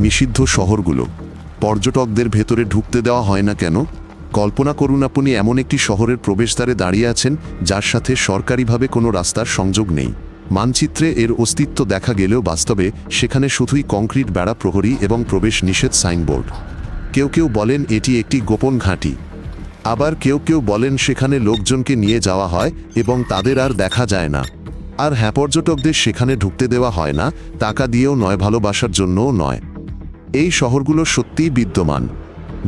নিষিদ্ধ শহরগুলো পর্যটকদের ভেতরে ঢুকতে দেওয়া হয় না কেন? কল্পনা করুন আপনি এমন একটি শহরের প্রবেশদ্বারে দাঁড়িয়ে আছেন যার সাথে সরকারিভাবে কোনো রাস্তার সংযোগ নেই। মানচিত্রে এর অস্তিত্ব দেখা গেলেও বাস্তবে সেখানে শুধুই কংক্রিট বেড়া, প্রহরী এবং প্রবেশ নিষেধ সাইনবোর্ড। কেউ কেউ বলেন এটি একটি গোপন ঘাঁটি, আবার কেউ কেউ বলেন সেখানে লোকজনকে নিয়ে যাওয়া হয় এবং তাদের আর দেখা যায় না। আর হ্যাঁ, পর্যটকদের সেখানে ঢুকতে দেওয়া হয় না, টাকা দিয়েও নয়, ভালোবাসার জন্যও নয়। এই শহরগুলো সত্যিই বিদ্যমান।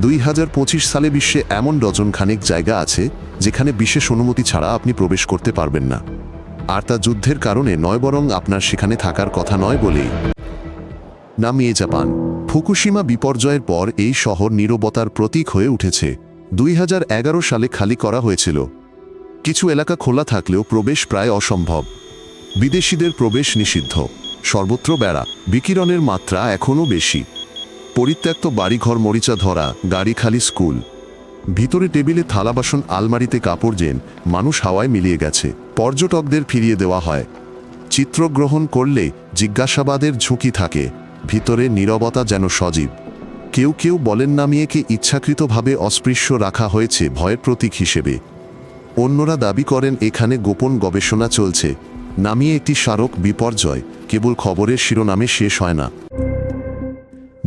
2025 সালে বিশ্বে এমন ডজনখানেক জায়গা আছে যেখানে বিশেষ অনুমতি ছাড়া আপনি প্রবেশ করতে পারবেন না। আর তা যুদ্ধের কারণে নয়, বরং আপনার সেখানে থাকার কথা নয় বলেই। নামিয়ে জাপান। ফুকুশিমা বিপর্যয়ের পর এই শহর নীরবতার প্রতীক হয়ে উঠেছে। 2011 সালে খালি করা হয়েছিল। কিছু এলাকা খোলা থাকলেও প্রবেশ প্রায় অসম্ভব। বিদেশিদের প্রবেশ নিষিদ্ধ, সর্বত্র বেড়া, বিকিরণের মাত্রা এখনও বেশি। পরিত্যক্ত বাড়িঘর, মরিচা ধরা, গাড়ি খালি, স্কুল ভিতরে টেবিলে থালা বাসন, আলমারিতে কাপড়, জেন মানুষ হাওয়ায় মিলিয়ে গেছে। পর্যটকদের ফিরিয়ে দেওয়া হয়। চিত্রগ্রহণ করলে জিজ্ঞাসাবাদের ঝুঁকি থাকে। ভিতরে নীরবতা যেন সজীব। কেউ কেউ বলেন নামিয়েকে ইচ্ছাকৃতভাবে অস্পৃশ্য রাখা হয়েছে ভয়ের প্রতীক হিসেবে। অন্যরা দাবি করেন এখানে গোপন গবেষণা চলছে। নামিয়ে একটি স্মারক বিপর্যয় কেবল খবরের শিরোনামে শেষ হয় না।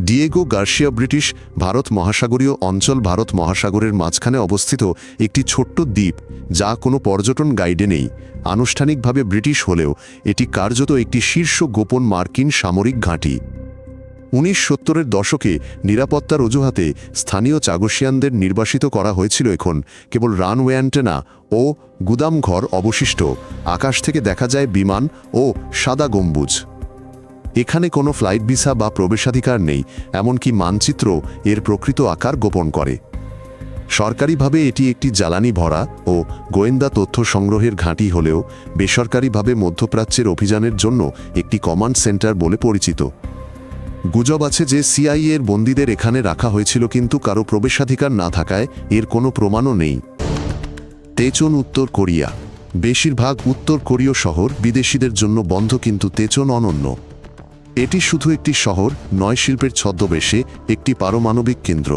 ডিয়েগো গার্সিয়া ব্রিটিশ ভারত মহাসাগরীয় অঞ্চল, ভারত মহাসাগরের মাঝখানে অবস্থিত একটি ছোট্ট দ্বীপ যা কোনো পর্যটন গাইডে নেই। আনুষ্ঠানিকভাবে ব্রিটিশ হলেও এটি কার্যত একটি শীর্ষ গোপন মার্কিন সামরিক ঘাঁটি। 1970-এর দশকে নিরাপত্তার অজুহাতে স্থানীয় চাগসিয়ানদের নির্বাসিত করা হয়েছিল। এখন কেবল রানওয়ে, অ্যান্টেনা ও গুদামঘর অবশিষ্ট। আকাশ থেকে দেখা যায় বিমান ও সাদা গম্বুজ। এখানে কোনো ফ্লাইট ভিসা বা প্রবেশাধিকার নেই, এমনকি মানচিত্র এর প্রকৃত আকার গোপন করে। সরকারিভাবে এটি একটি জ্বালানি ভরা ও গোয়েন্দা তথ্য সংগ্রহের ঘাঁটি হলেও বেসরকারিভাবে মধ্যপ্রাচ্যের অভিযানের জন্য একটি কমান্ড সেন্টার বলে পরিচিত। গুজব আছে যে সিআইএর বন্দীদের এখানে রাখা হয়েছিল, কিন্তু কারো প্রবেশাধিকার না থাকায় এর কোনো প্রমাণও নেই। তেচন, উত্তর কোরিয়া। বেশিরভাগ উত্তর কোরীয় শহর বিদেশিদের জন্য বন্ধ, কিন্তু তেচন অনন্য। এটি শুধু একটি শহর নয়, শিল্পের ছদ্মবেশে একটি পারমাণবিক কেন্দ্র।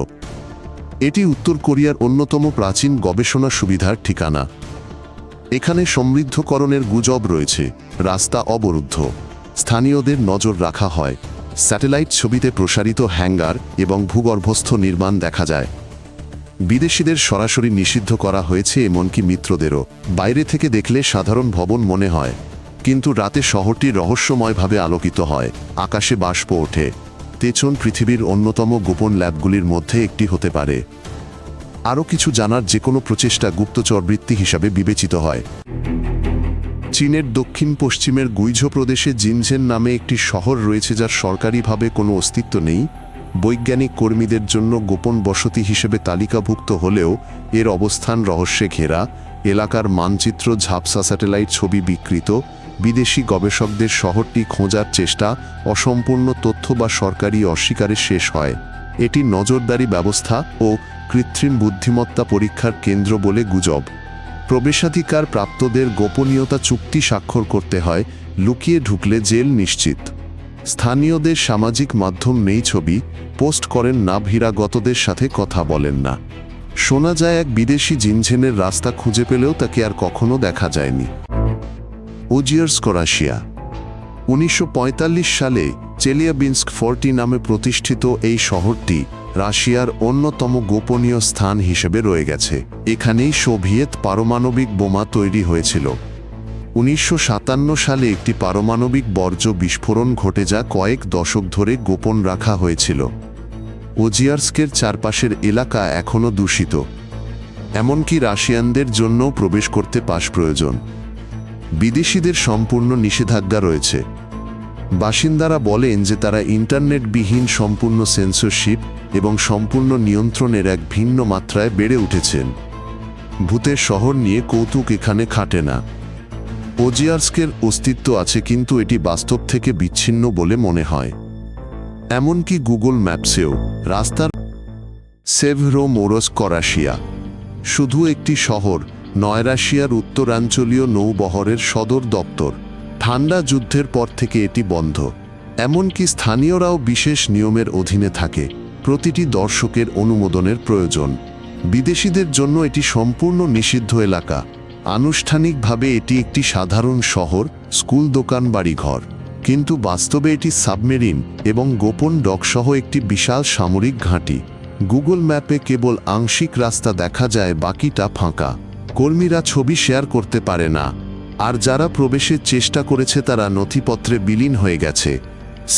এটি উত্তর কোরিয়ার অন্যতম প্রাচীন গবেষণা সুবিধার ঠিকানা। এখানে সমৃদ্ধকরণের গুজব রয়েছে। রাস্তা অবরুদ্ধ, স্থানীয়দের নজর রাখা হয়। স্যাটেলাইট ছবিতে প্রসারিত হ্যাঙ্গার এবং ভূগর্ভস্থ নির্মাণ দেখা যায়। বিদেশিদের সরাসরি নিষিদ্ধ করা হয়েছে, এমনকি মিত্রদেরও। বাইরে থেকে দেখলে সাধারণ ভবন মনে হয়, কিন্তু রাতে শহরটি রহস্যময়ভাবে আলোকিত হয়। আকাশে বাষ্প ওঠে। তেচন পৃথিবীর অন্যতম গোপন ল্যাবগুলির মধ্যে একটি হতে পারে। আরও কিছু জানার যে কোনো প্রচেষ্টা গুপ্তচরবৃত্তি হিসাবে বিবেচিত হয়। চীনের দক্ষিণ পশ্চিমের গুইঝো প্রদেশে জিনঝেন নামে একটি শহর রয়েছে যার সরকারিভাবে কোনো অস্তিত্ব নেই। বৈজ্ঞানিক কর্মীদের জন্য গোপন বসতি হিসেবে তালিকাভুক্ত হলেও এর অবস্থান রহস্যে ঘেরা। এলাকার মানচিত্র, ঝাপসা স্যাটেলাইট ছবি বিকৃত। বিদেশি গবেষকদের শহরটি খোঁজার চেষ্টা অসম্পূর্ণ তথ্য বা সরকারি অস্বীকারে শেষ হয়। এটি নজরদারি ব্যবস্থা ও কৃত্রিম বুদ্ধিমত্তা পরীক্ষার কেন্দ্র বলে গুজব। প্রবেশাধিকার প্রাপ্তদের গোপনীয়তা চুক্তি স্বাক্ষর করতে হয়, লুকিয়ে ঢুকলে জেল নিশ্চিত। স্থানীয়দের সামাজিক মাধ্যম নেই, ছবি পোস্ট করেন না, বহিরাগতদের সাথে কথা বলেন না। শোনা যায় এক বিদেশি জিনঝেনের রাস্তা খুঁজে পেলেও তাকে আর কখনো দেখা যায়নি। ওজিয়ার্স্ক, রাশিয়া। 1945 সালে চেলিয়াবিনস্ক ফোর্টি নামে প্রতিষ্ঠিত এই শহরটি রাশিয়ার অন্যতম গোপনীয় স্থান হিসেবে রয়ে গেছে। এখানেই সোভিয়েত পারমাণবিক বোমা তৈরি হয়েছিল। 1957 সালে একটি পারমাণবিক বর্জ্য বিস্ফোরণ ঘটে যা কয়েক দশক ধরে গোপন রাখা হয়েছিল। ওজিয়ার্স্কের চারপাশের এলাকা এখনও দূষিত, এমনকি রাশিয়ানদের জন্য প্রবেশ করতে পাস প্রয়োজন। বিদেশিদের সম্পূর্ণ নিষেধাজ্ঞা রয়েছে। বাসিন্দারা বলেন যে তারা ইন্টারনেটবিহীন, সম্পূর্ণ সেন্সরশিপ এবং সম্পূর্ণ নিয়ন্ত্রণের এক ভিন্ন মাত্রায় বেড়ে উঠেছেন। ভূতের শহর নিয়ে কৌতুক এখানে খাটে না। ওজিয়ার্স্কের অস্তিত্ব আছে, কিন্তু এটি বাস্তব থেকে বিচ্ছিন্ন বলে মনে হয়। এমনকি গুগল ম্যাপসেও রাস্তার সেভরোমোরস্ক, রাশিয়া। শুধু একটি শহর নয়, রাশিয়ার উত্তরাঞ্চলীয় নৌবহরের সদর দপ্তর। ঠান্ডা যুদ্ধের পর থেকে এটি বন্ধ। এমনকি স্থানীয়রাও বিশেষ নিয়মের অধীনে থাকে। প্রতিটি দর্শকের অনুমোদনের প্রয়োজন। বিদেশিদের জন্য এটি সম্পূর্ণ নিষিদ্ধ এলাকা। আনুষ্ঠানিকভাবে এটি একটি সাধারণ শহর, স্কুল, দোকান, বাড়িঘর, কিন্তু বাস্তবে এটি সাবমেরিন এবং গোপন ডকসহ একটি বিশাল সামরিক ঘাঁটি। গুগল ম্যাপে কেবল আংশিক রাস্তা দেখা যায়, বাকিটা ফাঁকা। কর্মীরা ছবি শেয়ার করতে পারে না, আর যারা প্রবেশের চেষ্টা করেছে তারা নথিপত্রে বিলীন হয়ে গেছে।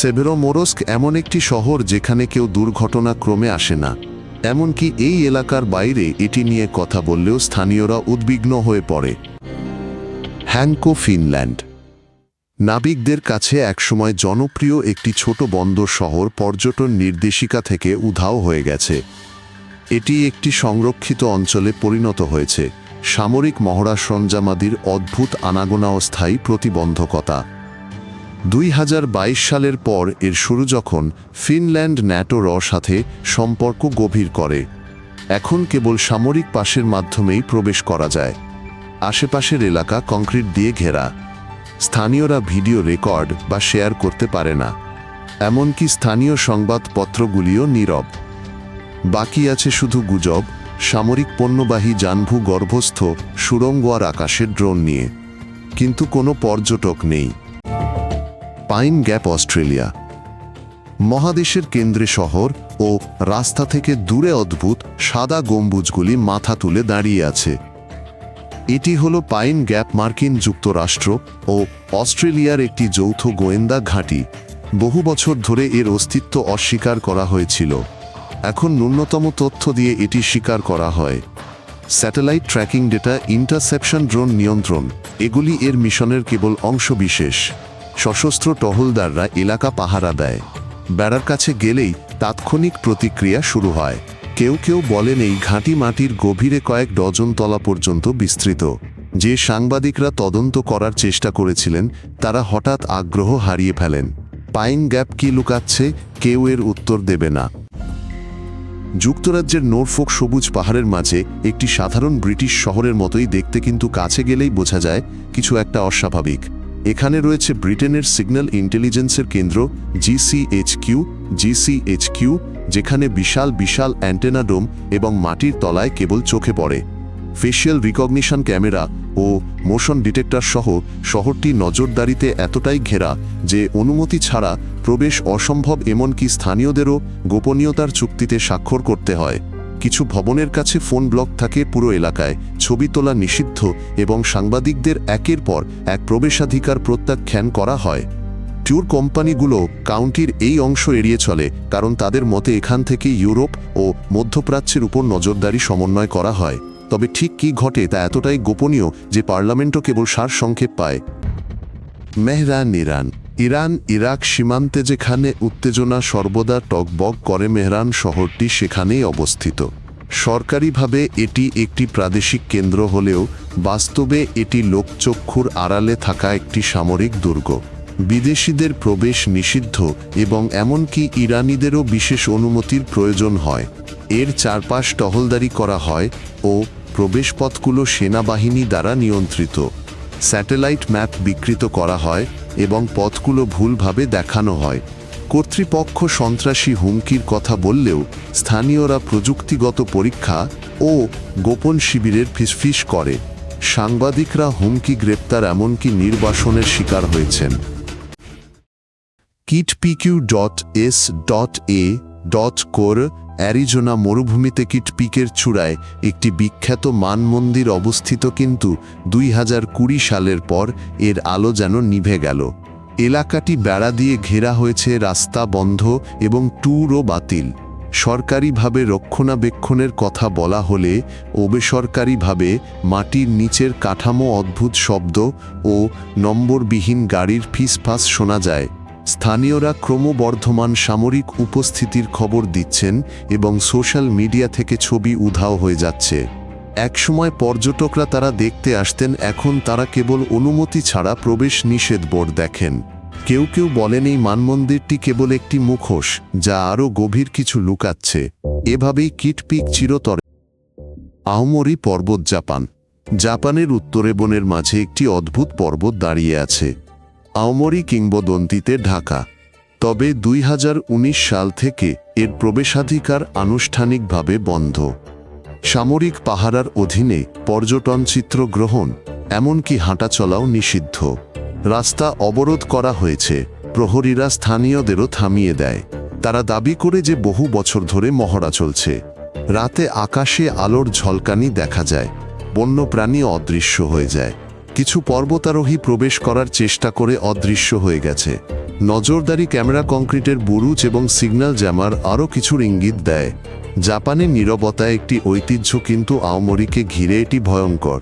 সেভেরোমোরস্ক এমন একটি শহর যেখানে কেউ দুর্ঘটনাক্রমে আসে না। এমনকি এই এলাকার বাইরে এটি নিয়ে কথা বললেও স্থানীয়রা উদ্বিগ্ন হয়ে পড়ে। হ্যাঙ্কো, ফিনল্যান্ড। নাবিকদের কাছে একসময় জনপ্রিয় একটি ছোট বন্দর শহর পর্যটন নির্দেশিকা থেকে উধাও হয়ে গেছে। এটি একটি সংরক্ষিত অঞ্চলে পরিণত হয়েছে। সামরিক মহড়া সরঞ্জামাদির অদ্ভুত আনাগোনা ও স্থায়ী প্রতিবন্ধকতা। 2022 সালের পর এর শুরু যখন ফিনল্যান্ড ন্যাটোর সাথে সম্পর্ক গভীর করে। এখন কেবল সামরিক পাসের মাধ্যমেই প্রবেশ করা যায়। আশেপাশের এলাকা কংক্রিট দিয়ে ঘেরা। স্থানীয়রা ভিডিও রেকর্ড বা শেয়ার করতে পারে না। এমনকি স্থানীয় সংবাদপত্রগুলিও নীরব। বাকি আছে শুধু গুজব, সামরিক পণ্যবাহী যানভূ গর্ভস্থ সুড়ঙ্গ আর আকাশের ড্রোন নিয়ে। কিন্তু কোনো পর্যটক নেই। Pine gap, Australia. মহাদেশের কেন্দ্রে শহর ও রাস্তা থেকে দূরে অদ্ভুত সাদা গম্বুজগুলি মাথা তুলে দাঁড়িয়ে আছে। এটি হল পাইন গ্যাপ, মার্কিন যুক্তরাষ্ট্র ও অস্ট্রেলিয়ার একটি যৌথ গোয়েন্দা ঘাঁটি। বহু বছর ধরে এর অস্তিত্ব অস্বীকার করা হয়েছিল। এখন ন্যূনতম তথ্য দিয়ে এটি স্বীকার করা হয়। Satellite tracking data, interception, drone নিয়ন্ত্রণ, এগুলি এর মিশনের কেবল অংশবিশেষ। সশস্ত্র টহলদাররা এলাকা পাহারা দেয়। বেড়ার কাছে গেলেই তাৎক্ষণিক প্রতিক্রিয়া শুরু হয়। কেউ কেউ বলেন এই ঘাঁটি মাটির গভীরে কয়েক ডজন তলা পর্যন্ত বিস্তৃত। যে সাংবাদিকরা তদন্ত করার চেষ্টা করেছিলেন তারা হঠাৎ আগ্রহ হারিয়ে ফেলেন। পাইন গ্যাপ কি লুকাচ্ছে, কেউ এর উত্তর দেবে না। যুক্তরাজ্যের নরফোক সবুজ পাহাড়ের মাঝে একটি সাধারণ ব্রিটিশ শহরের মতোই দেখতে, কিন্তু কাছে গেলেই বোঝা যায় কিছু একটা অস্বাভাবিক। এখানে রয়েছে ব্রিটেনের সিগন্যাল ইন্টেলিজেন্সের কেন্দ্র জিসিএইচকিউ, যেখানে বিশাল বিশাল অ্যান্টেনা ডোম এবং মাটির তলায় কেবল চোখে পড়ে ফেশিয়াল রিকগনিশন ক্যামেরা ও মোশন ডিটেক্টর সহ শহরটি নজরদারিতে এতটাই ঘেরা যে অনুমতি ছাড়া প্রবেশ অসম্ভব। এমনকি স্থানীয়দেরও গোপনীয়তার চুক্তিতে স্বাক্ষর করতে হয়। কিছু ভবনের কাছে ফোন ব্লক থাকে। পুরো এলাকায় ছবি তোলা নিষিদ্ধ এবং সাংবাদিকদের একের পর এক প্রবেশাধিকার প্রত্যাখ্যান করা হয়। ট্যুর কোম্পানিগুলো কাউন্টির এই অংশ এড়িয়ে চলে, কারণ তাদের মতে এখান থেকে ইউরোপ ও মধ্যপ্রাচ্যের উপর নজরদারি সমন্বয় করা হয়। তবে ঠিক কী ঘটে তা এতটাই গোপনীয় যে পার্লামেন্টও কেবল সারসংক্ষেপ পায়। মেহরান, ইরান। ইরান ইরাক সীমান্তে যেখানে উত্তেজনা সর্বদা টগবগ করে, মেহরান শহরটি সেখানেই অবস্থিত। সরকারিভাবে এটি একটি প্রাদেশিক কেন্দ্র হলেও বাস্তবে এটি লোকচক্ষুর আড়ালে থাকা একটি সামরিক দুর্গ। বিদেশিদের প্রবেশ নিষিদ্ধ এবং এমনকি ইরানিদেরও বিশেষ অনুমতির প্রয়োজন হয়। এর চারপাশ টহলদারি করা হয় ও প্রবেশপথগুলো সেনাবাহিনী দ্বারা নিয়ন্ত্রিত। স্যাটেলাইট ম্যাপ বিকৃত করা হয় এবং পথগুলো ভুলভাবে দেখানো হয়। কর্তৃপক্ষ সন্ত্রাসী হুমকির কথা বললেও স্থানীয়রা প্রযুক্তিগত পরীক্ষা ও গোপন শিবিরের ফিসফিস করে। সাংবাদিকরা হুমকি, গ্রেপ্তার, এমনকি নির্বাসনের শিকার হয়েছেন। kitpq.s.a.cor অ্যারিজোনা মরুভূমিতে কিটপিকের চূড়ায় একটি বিখ্যাত মানমন্দির অবস্থিত, কিন্তু 2020 সালের পর এর আলো যেন নিভে গেল। এলাকাটি বেড়া দিয়ে ঘেরা হয়েছে, রাস্তা বন্ধ এবং ট্যুরও বাতিল। সরকারিভাবে রক্ষণাবেক্ষণের কথা বলা হলে বেসরকারিভাবে মাটির নিচের কাঠামো, অদ্ভুত শব্দ ও নম্বরবিহীন গাড়ির ফিসফাস শোনা যায়। স্থানীয়রা ক্রমবর্ধমান সামরিক উপস্থিতির খবর দিচ্ছেন এবং সোশ্যাল মিডিয়া থেকে ছবি উধাও হয়ে যাচ্ছে। একসময় পর্যটকরা তারা দেখতে আসতেন, এখন তারা কেবল অনুমতি ছাড়া প্রবেশ নিষেধ বোর্ড দেখেন। কেউ কেউ বলেন এই মানমন্দিরটি কেবল একটি মুখোশ, যা আরও গভীর কিছু লুকাচ্ছে। এভাবেই কিটপিক চিরতরে। আওমোরি পর্বত, জাপান। জাপানের উত্তরে বনের মাঝে একটি অদ্ভুত পর্বত দাঁড়িয়ে আছে। আওমোরি কিংবদন্তিতে ঢাকা। তবে 2019 সাল থেকে এর প্রবেশাধিকার আনুষ্ঠানিকভাবে বন্ধ। সামরিক পাহারার অধীনে পর্যটন চিত্র গ্রহণ, এমনকি হাঁটাচলাও নিষিদ্ধ। রাস্তা অবরোধ করা হয়েছে, প্রহরীরা স্থানীয়দেরও থামিয়ে দেয়। তারা দাবি করে যে বহু বছর ধরে মহড়া চলছে। রাতে আকাশে আলোর ঝলকানি দেখা যায়, বন্যপ্রাণী অদৃশ্য হয়ে যায়। কিছু পর্বতারোহী প্রবেশ করার চেষ্টা করে অদৃশ্য হয়ে গেছে। নজরদারি ক্যামেরা, কংক্রিটের বুরুজ এবং সিগন্যাল জ্যামার আরও কিছুর ইঙ্গিত দেয়। জাপানের নীরবতা একটি ঐতিহ্য, কিন্তু আওমরিকে ঘিরে এটি ভয়ঙ্কর।